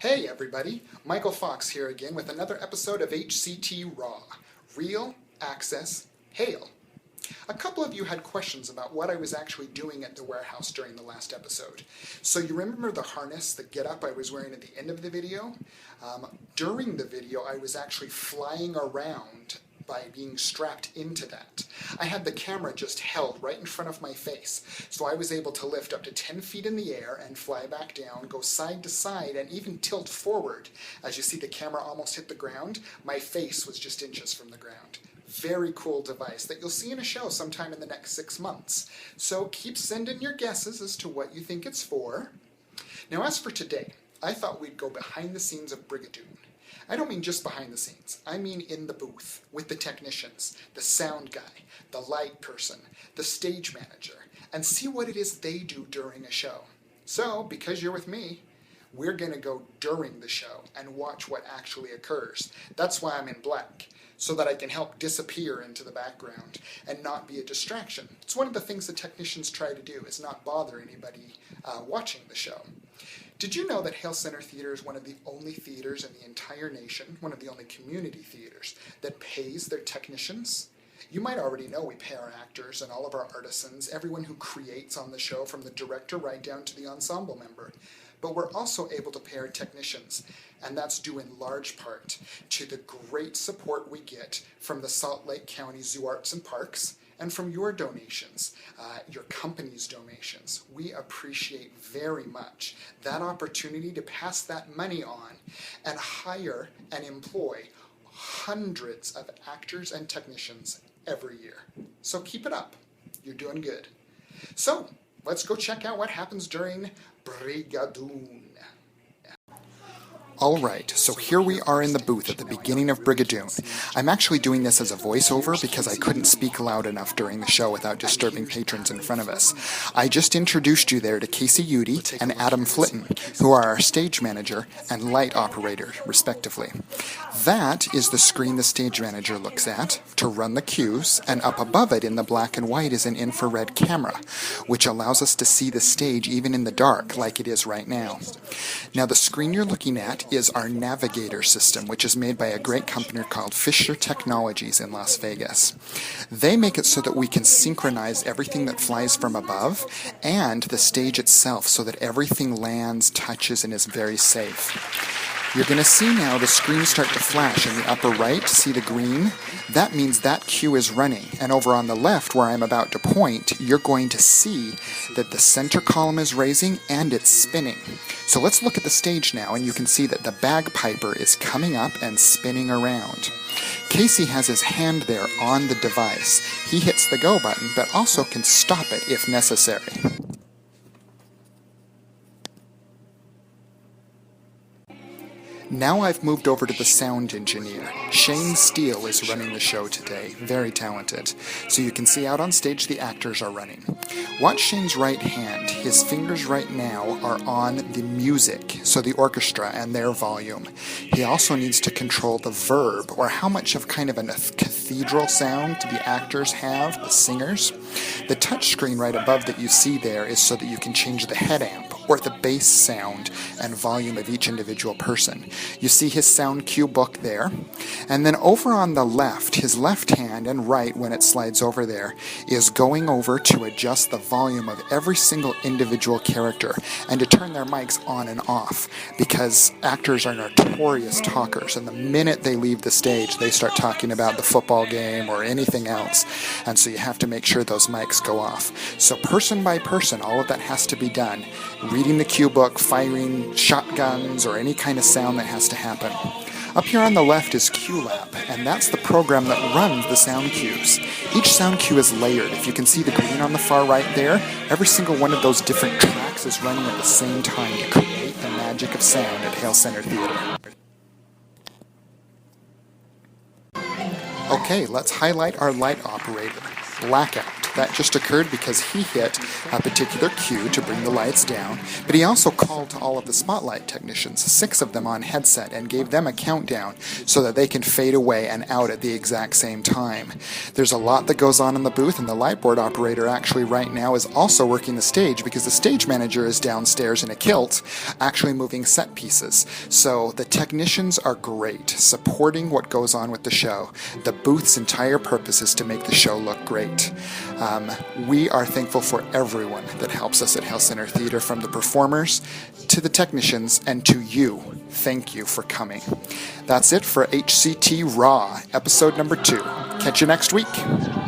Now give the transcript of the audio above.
Hey everybody, Michael Fox here again with another episode of HCT Raw, Real Access Hail. A couple of you had questions about what I was actually doing at the warehouse during the last episode. So you remember the harness, the get-up I was wearing at the end of the video? During the video I was actually flying around by being strapped into that. I had the camera just held right in front of my face, so I was able to lift up to 10 feet in the air and fly back down, go side to side, and even tilt forward. As you see, the camera almost hit the ground. My face was just inches from the ground. Very cool device that you'll see in a show sometime in the next 6 months. So keep sending your guesses as to what you think it's for. Now as for today, I thought we'd go behind the scenes of Brigadoon. I don't mean just behind the scenes. I mean in the booth, with the technicians, the sound guy, the light person, the stage manager, and see what it is they do during a show. So, because you're with me, we're going to go during the show and watch what actually occurs. That's why I'm in black, so that I can help disappear into the background and not be a distraction. It's one of the things the technicians try to do, is not bother anybody watching the show. Did you know that Hale Center Theater is one of the only theaters in the entire nation, one of the only community theaters, that pays their technicians? You might already know we pay our actors and all of our artisans, everyone who creates on the show, from the director right down to the ensemble member. But we're also able to pay our technicians, and that's due in large part to the great support we get from the Salt Lake County Zoo Arts and Parks, and from your donations, your company's donations. We appreciate very much that opportunity to pass that money on and hire and employ hundreds of actors and technicians every year. So keep it up. You're doing good. So let's go check out what happens during Brigadoon. Alright, so here we are in the booth at the beginning of Brigadoon. I'm actually doing this as a voiceover because I couldn't speak loud enough during the show without disturbing patrons in front of us. I just introduced you there to Casey Udy and Adam Flitton, who are our stage manager and light operator, respectively. That is the screen the stage manager looks at to run the cues, and up above it in the black and white is an infrared camera, which allows us to see the stage even in the dark, like it is right now. Now the screen you're looking at is our navigator system, which is made by a great company called Fisher Technologies in Las Vegas. They make it so that we can synchronize everything that flies from above and the stage itself so that everything lands, touches, and is very safe. You're going to see now the screen start to flash in the upper right. See the green? That means that cue is running. And over on the left, where I'm about to point, you're going to see that the center column is raising and it's spinning. So let's look at the stage now, and you can see that the bagpiper is coming up and spinning around. Casey has his hand there on the device. He hits the go button, but also can stop it if necessary. Now I've moved over to the sound engineer. Shane Steele is running the show today. Very talented. So you can see out on stage the actors are running. Watch Shane's right hand. His fingers right now are on the music, so the orchestra and their volume. He also needs to control the verb, or how much of kind of a cathedral sound the actors have, the singers. The touch screen right above that you see there is so that you can change the head amp, or the bass sound and volume of each individual person. You see his sound cue book there. And then over on the left, his left hand and right, when it slides over there, is going over to adjust the volume of every single individual character and to turn their mics on and off, because actors are notorious talkers, and the minute they leave the stage they start talking about the football game or anything else, and so you have to make sure those mics go off. So person by person, all of that has to be done. Reading the cue book, firing shotguns, or any kind of sound that has to happen. Up here on the left is QLab, and that's the program that runs the sound cues. Each sound cue is layered. If you can see the green on the far right there, every single one of those different tracks is running at the same time to create the magic of sound at Hale Center Theater. Okay, let's highlight our light operator, Blackout. That just occurred because he hit a particular cue to bring the lights down, but he also called to all of the spotlight technicians, 6 of them on headset, and gave them a countdown so that they can fade away and out at the exact same time. There's a lot that goes on in the booth, and the light board operator actually right now is also working the stage because the stage manager is downstairs in a kilt actually moving set pieces. So the technicians are great, supporting what goes on with the show. The booth's entire purpose is to make the show look great. We are thankful for everyone that helps us at Hale Center Theater, from the performers to the technicians and to you. Thank you for coming. That's it for HCT Raw, episode number 2. Catch you next week.